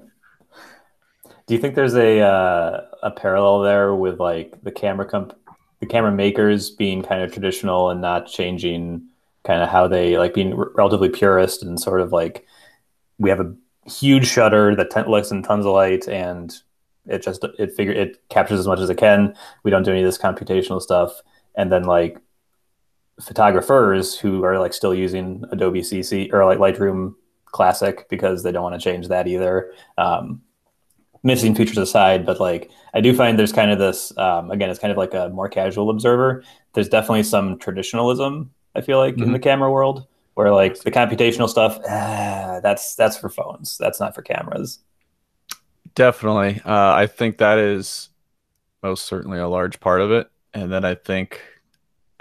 Do you think there's a parallel there with like the camera makers being kind of traditional and not changing kind of how they like being relatively purist and sort of like we have a huge shutter that lets in tons of light and it captures as much as it can. We don't do any of this computational stuff, and then like photographers who are like still using Adobe CC or like Lightroom Classic because they don't want to change that either. Missing features aside, but like I do find there's kind of this again, it's kind of like a more casual observer. There's definitely some traditionalism, I feel like, in the camera world where like the computational stuff, that's for phones. That's not for cameras. Definitely. I think that is most certainly a large part of it. And then I think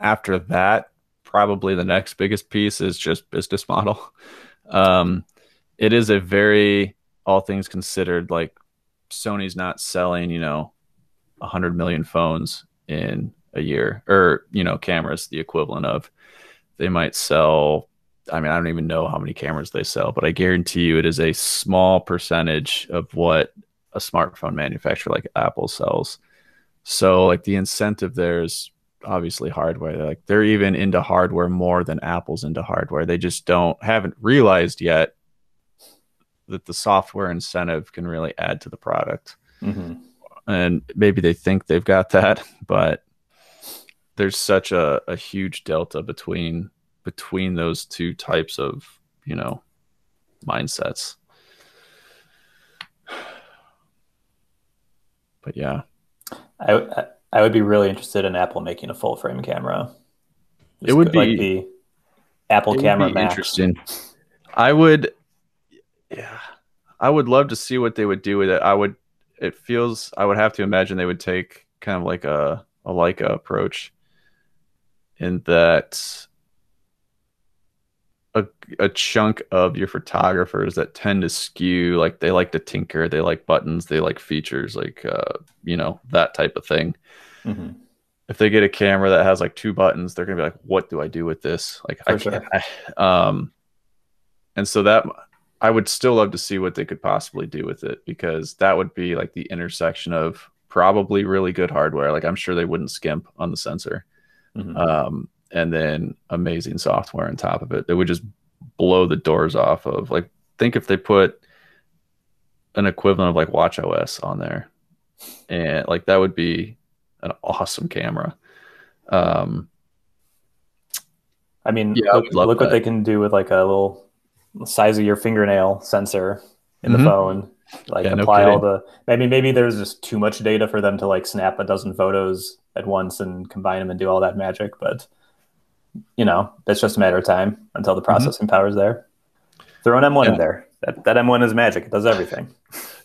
after that, probably the next biggest piece is just business model. It is a very, all things considered, like Sony's not selling, 100 million phones in a year or, cameras, the equivalent of. They might sell, I mean, I don't even know how many cameras they sell, but I guarantee you it is a small percentage of what a smartphone manufacturer like Apple sells. So, like, the incentive there is obviously hardware. Like, they're even into hardware more than Apple's into hardware. They just haven't realized yet that the software incentive can really add to the product. And maybe they think they've got that, but there's such a huge delta between those two types of mindsets. But yeah, I would be really interested in Apple making a full frame camera. It would be like the Apple Camera Max. Interesting. I would love to see what they would do with it. I would have to imagine they would take kind of like a Leica approach in that a chunk of your photographers that tend to skew, like they like to tinker, they like buttons, they like features, like that type of thing. If they get a camera that has like two buttons, they're gonna be like, what do I do with this? Like For sure. And so that I would still love to see what they could possibly do with it, because that would be like the intersection of probably really good hardware. Like I'm sure they wouldn't skimp on the sensor. And then amazing software on top of it. They would just blow the doors off of, like, think if they put an equivalent of like Watch OS on there, and like that would be an awesome camera. I mean, yeah, look what they can do with like a little size of your fingernail sensor in the phone. Like Yeah, no apply all kidding. the maybe there's just too much data for them to like snap a dozen photos at once and combine them and do all that magic. But it's just a matter of time until the Mhm. processing power is there. Throw an M1 Yeah, in there. That M1 is magic. It does everything.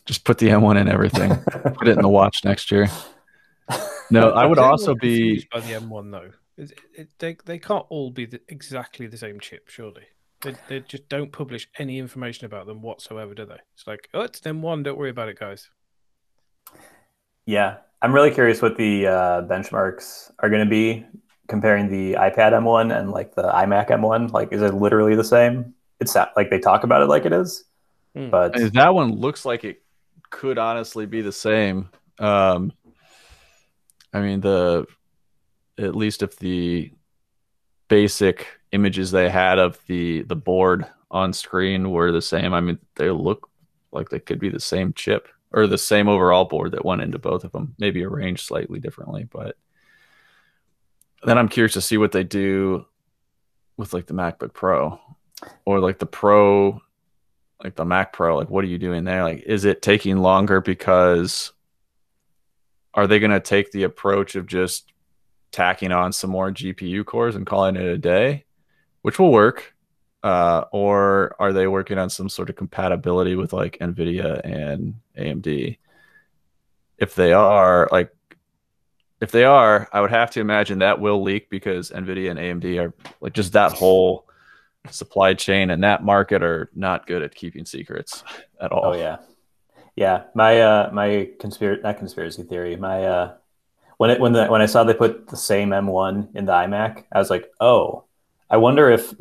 just put the M1 in everything. Put it in the watch next year. No, I would Is anyone also be. confused by the M1 though? They can't all be exactly the same chip, surely. They just don't publish any information about them whatsoever, do they? It's like, oh, it's an M1. Don't worry about it, guys. Yeah, I'm really curious what the benchmarks are going to be comparing the iPad M1 and like the iMac M1. Like, is it literally the same? It's like they talk about it like it is, Hmm. but That one looks like it could honestly be the same. Um, I mean, at least if the basic images they had of the board on screen were the same, I mean, they look like they could be the same chip or the same overall board that went into both of them, maybe arranged slightly differently. But then I'm curious to see what they do with like the MacBook Pro or like the Pro, like the Mac Pro. Like, what are you doing there? Like, is it taking longer because are they going to take the approach of just tacking on some more GPU cores and calling it a day, which will work? Or are they working on some sort of compatibility with like NVIDIA and AMD? If they are, like, if they are, I would have to imagine that will leak because NVIDIA and AMD are like just that whole supply chain and that market are not good at keeping secrets at oh all. yeah, yeah. My not conspiracy theory. My when I saw they put the same M1 in the iMac, I was like, oh, I wonder if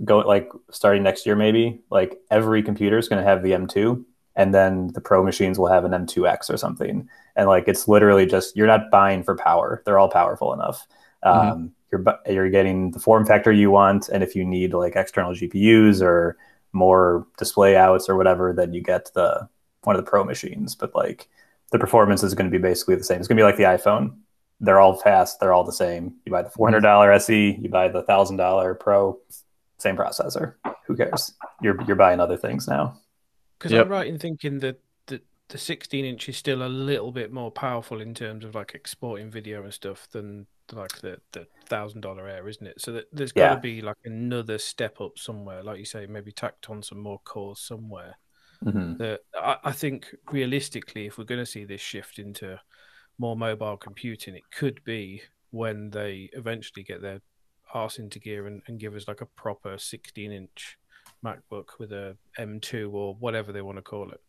starting next year maybe like every computer is going to have the M2, and then the Pro machines will have an M2X or something, and like it's literally just you're not buying for power; they're all powerful enough. Mm-hmm. You're getting the form factor you want, and if you need like external GPUs or more display outs or whatever, then you get the one of the Pro machines. But like the performance is going to be basically the same. It's going to be like the iPhone. They're all fast. They're all the same. You buy the $400 SE, you buy the $1,000 Pro, same processor. Who cares? You're buying other things now. Because I'm Yep. right in thinking that the 16-inch is still a little bit more powerful in terms of like exporting video and stuff than like the $1,000 Air, isn't it? So that there's got to Yeah. be like another step up somewhere, like you say, maybe tacked on some more cores somewhere. Mm-hmm. That I think realistically, if we're going to see this shift into more mobile computing, it could be when they eventually get their arse into gear and give us like a proper 16-inch MacBook with a M2 or whatever they want to call it.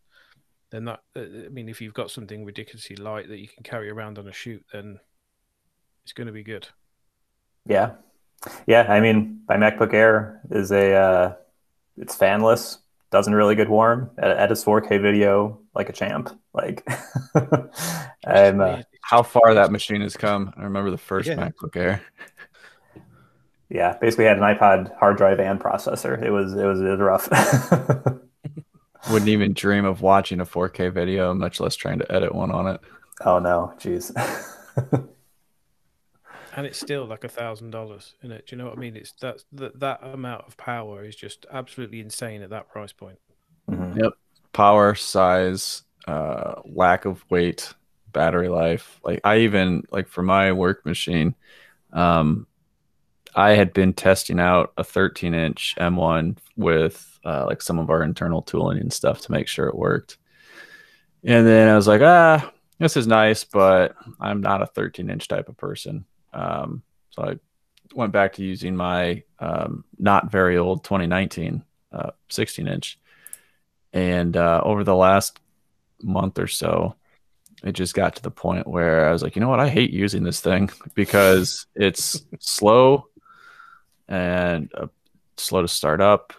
Then that, I mean, if you've got something ridiculously light that you can carry around on a shoot, then it's going to be good. Yeah. Yeah. I mean, my MacBook Air is it's fanless, doesn't really get warm, edits 4K video like a champ. Like, It's just I'm, weird. It's How just far that it's machine has come. I remember the first yeah. MacBook Air. yeah, basically had an iPod hard drive and processor. It was rough. Wouldn't even dream of watching a 4K video, much less trying to edit one on it. Oh no, jeez. And it's still like $1,000 in it. Do you know what I mean? It's that amount of power is just absolutely insane at that price point. Mhm. Yep. Power, size, lack of weight, battery life. Like I even like for my work machine, um, I had been testing out a 13-inch M1 with like some of our internal tooling and stuff to make sure it worked. And then I was like, this is nice, but I'm not a 13-inch type of person. So I went back to using my not very old 2019 16-inch. And over the last month or so, it just got to the point where I was like, you know what? I hate using this thing because it's slow and slow to start up.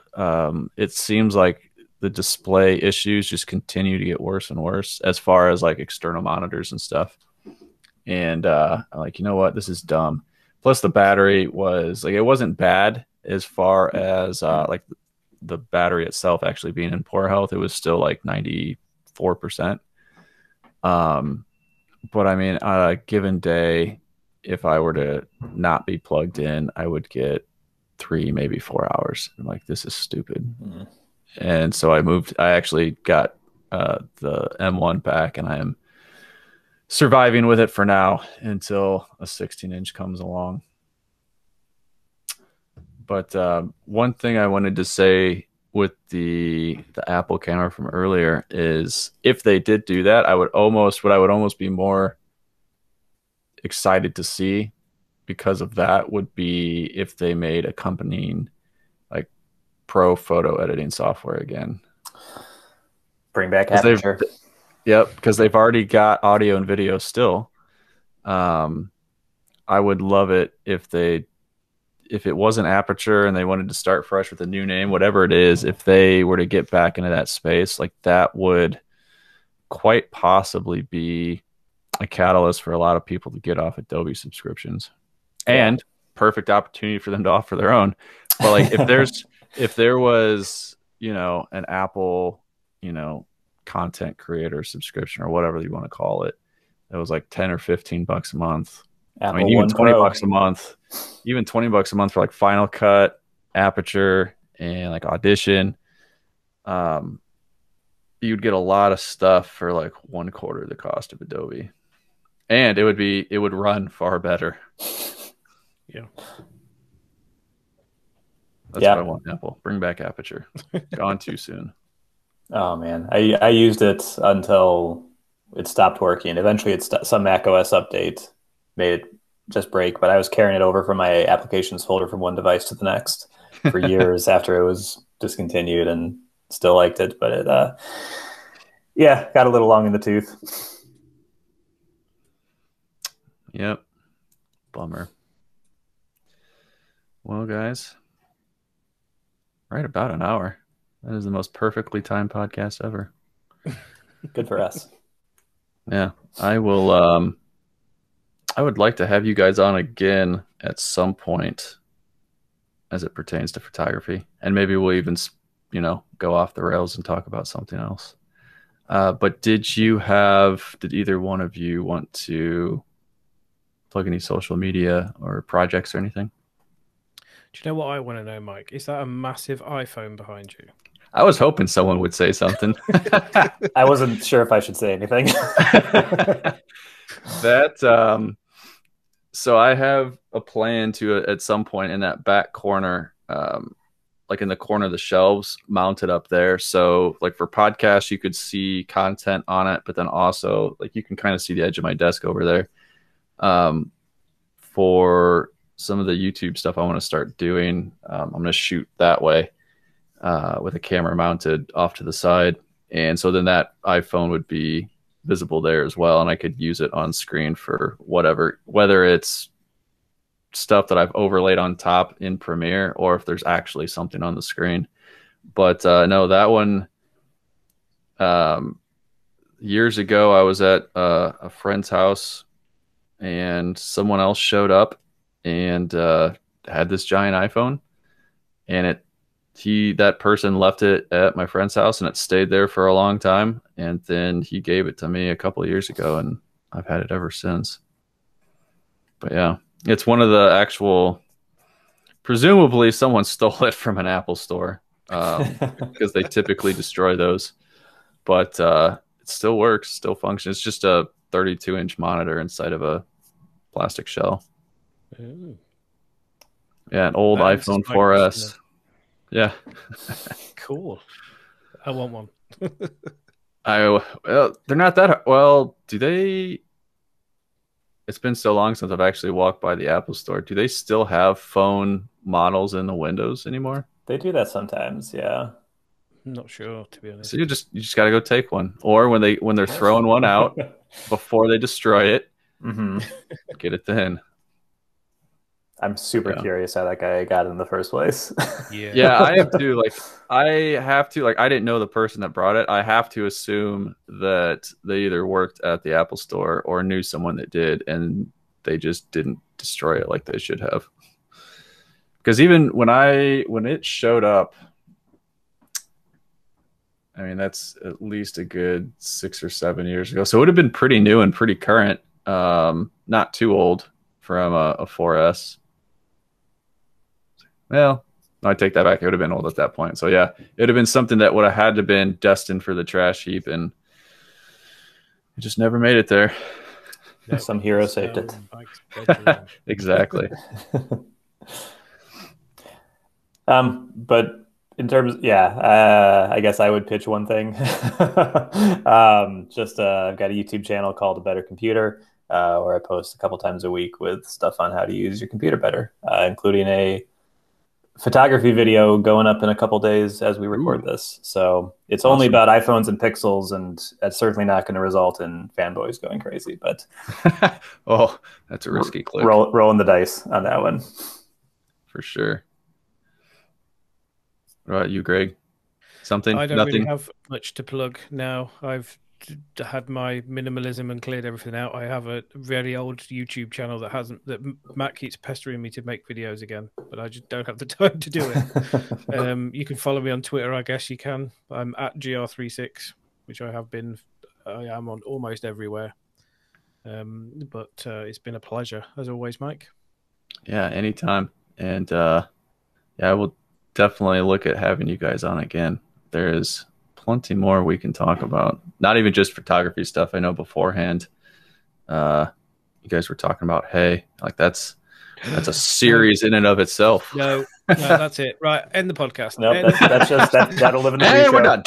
It seems like the display issues just continue to get worse and worse as far as like external monitors and stuff. And I'm like, you know what? This is dumb. Plus, the battery was like, it wasn't bad as far as like the battery itself actually being in poor health. It was still like 94%. Um, but I mean, on a given day, if I were to not be plugged in, I would get 3, maybe 4 hours. I'm like, this is stupid. Mhm. And so I moved. I actually got the M1 back, and I am surviving with it for now until a 16-inch comes along. But one thing I wanted to say with the Apple camera from earlier is, if they did do that, I would almost be more excited to see because of that would be if they made accompanying like pro photo editing software again. Bring back Aperture. Yep, because they've already got audio and video still. I would love it if it wasn't Aperture and they wanted to start fresh with a new name, whatever it is, if they were to get back into that space, like that would quite possibly be a catalyst for a lot of people to get off Adobe subscriptions. Yeah. And perfect opportunity for them to offer their own. But like if there was, an Apple, content creator subscription or whatever you want to call it, it was like $10 or $15 a month. Apple, I mean, even $20 a month, even $20 a month for like Final Cut, Aperture, and like Audition. You'd get a lot of stuff for like 1/4 the cost of Adobe, and it would run far better. Yeah, that's what I want. Apple, bring back Aperture. Gone too soon. Oh man, I used it until it stopped working. Eventually, some Mac OS update made it just break, but I was carrying it over from my applications folder from one device to the next for years after it was discontinued, and still liked it. But it, got a little long in the tooth. Yep, bummer. Well, guys, right about an hour. That is the most perfectly timed podcast ever. Good for us. Yeah, I will. I would like to have you guys on again at some point as it pertains to photography. And maybe we'll even, go off the rails and talk about something else. But did either one of you want to plug any social media or projects or anything? Do you know what I want to know, Mike? Is that a massive iPhone behind you? I was hoping someone would say something. I wasn't sure if I should say anything. So I have a plan to, at some point in that back corner, like in the corner of the shelves, mounted up there. So like for podcasts, you could see content on it, but then also like you can kind of see the edge of my desk over there. For some of the YouTube stuff I want to start doing, I'm going to shoot that way with a camera mounted off to the side. And so then that iPhone would be visible there as well, and I could use it on screen for whatever, whether it's stuff that I've overlaid on top in Premiere or if there's actually something on the screen. But no, that one, years ago I was at a friend's house and someone else showed up and had this giant iPhone, and that person left it at my friend's house and it stayed there for a long time. And then he gave it to me a couple of years ago and I've had it ever since. But yeah, it's one of the actual, presumably someone stole it from an Apple store because they typically destroy those. But it still works, still functions. It's just a 32-inch monitor inside of a plastic shell. Ooh. Yeah, an old iPhone 4S. Yeah. Cool. I want one. They're not that well. Do they? It's been so long since I've actually walked by the Apple store. Do they still have phone models in the windows anymore? They do that sometimes, yeah. I'm not sure, to be honest. So you just got to go take one, or when they're throwing one out before they destroy it, get it then. I'm super curious how that guy got in the first place. Yeah, I have to. I didn't know the person that brought it. I have to assume that they either worked at the Apple store or knew someone that did, and they just didn't destroy it like they should have. Because even when it showed up, I mean, that's at least a good 6 or 7 years ago. So it would have been pretty new and pretty current. Not too old from a 4S. Well, No, I take that back. It would have been old at that point. So yeah, it would have been something that would have had to been destined for the trash heap, and it just never made it there. No, some hero saved it. Exactly. But in terms, I guess I would pitch one thing. I've got a YouTube channel called A Better Computer, where I post a couple times a week with stuff on how to use your computer better, including a photography video going up in a couple days as we record this. So it's only about iPhones and Pixels, and that's certainly not going to result in fanboys going crazy. But oh, that's a risky clip. Rolling the dice on that one. For sure. What about you, Greg? Something? I don't Nothing? really have much to plug now. I've had my minimalism and cleared everything out. I have a very old YouTube channel that Matt keeps pestering me to make videos again, but I just don't have the time to do it. You can follow me on Twitter, I guess you can. I'm at GR36, which I am on almost everywhere. But it's been a pleasure as always, Mike. Yeah, anytime. And I will definitely look at having you guys on again. There is plenty more we can talk about. Not even just photography stuff. I know beforehand, you guys were talking about hay. Like that's a series in and of itself. No, that's it. Right, end the podcast. No, that'll live in the Hey, we're done.